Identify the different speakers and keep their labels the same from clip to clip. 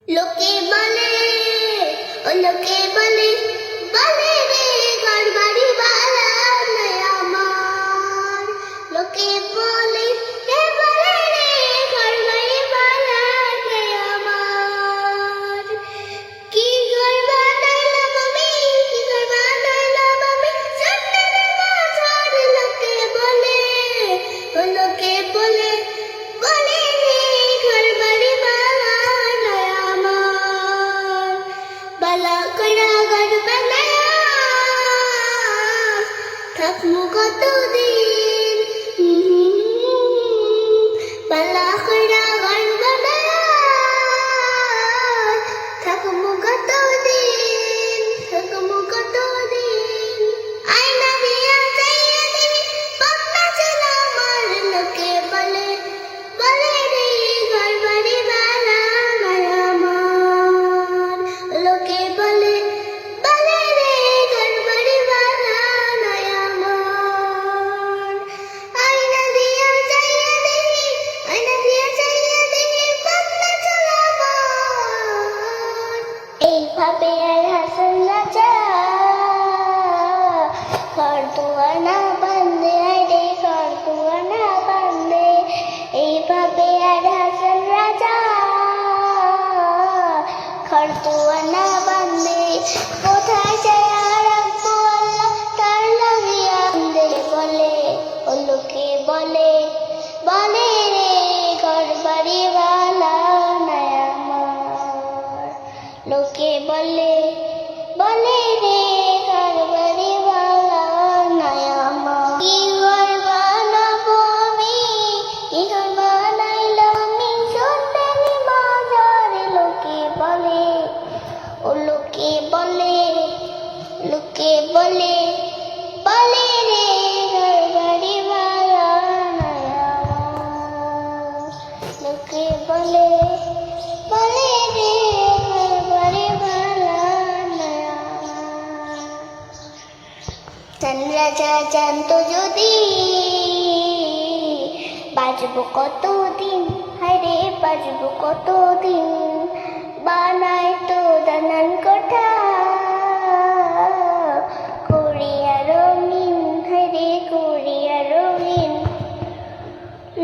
Speaker 1: লোকে বলে ও লোকে বলে বলে রে ঘর বাড়ি বালা নয় আমার। লোকে বলে রে বলে রে ঘর বাড়ি বালা নয় আমার। কি ঘর বানাইলাম আমি, কি ঘর বানাইলাম আমি, সন্তানের মাঝার। লোকে বলে ও লোকে বলে বলে রে ঘর বাড়ি বালা নয় আমার। বালা কইরা ঘর বানায়া থাকমু কতদিন, বালা কইরা ঘর বানায়া থাকমু কতদিন, থাকমু কতদিন। আয়না দিয়া চাইয়া দিবি পাবনা ছিল আমার। লোকে বলে বলে রে ঘর বাড়ি বালা নয় আমার। লোকে বলে বলে রে ঘর বাড়ি বালা নয় আমার। আয়না দিয়া চাইয়া দিবি, আয়না দিয়া চাইয়া দিবি পাবনা ছিল আমার। এইভাবে আর হাসন রাজা ঘর দুয়ার না বান্ধে, রে ঘর দুয়ার না বান্ধে। এইভাবে আর হাসন রাজা ঘর দুয়ার না বান্ধে। কোথায় যায় আর রাখবো আল্লাহ তার লাগিয়া কান্দে। বলে ও লোকে বলে বলে রে ঘর বাড়ি বালা নয় আমার। লোকে বলে বলে রে ঘর বাড়ি বালা নয় আমার। কি ঘর বানাবো আমি, কি ঘর বানাইলাম আমি, সন্তানের মাঝার। লোকে বলে ও লোকে বলে লোকে বলে বলে রে ঘর বাড়ি বালা নয় আমার। লোকে বলে বলে রে ঘর বাড়ি বালা নয় আমার। চান রাজা জানতো যদি বাঁচবো কতদিন, হায়রে বাঁচবো কতদিন। বানায় তো দানান কোঠা করিয়া রঙিন, হায়রে করিয়া রঙিন।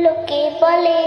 Speaker 1: লোকে বলে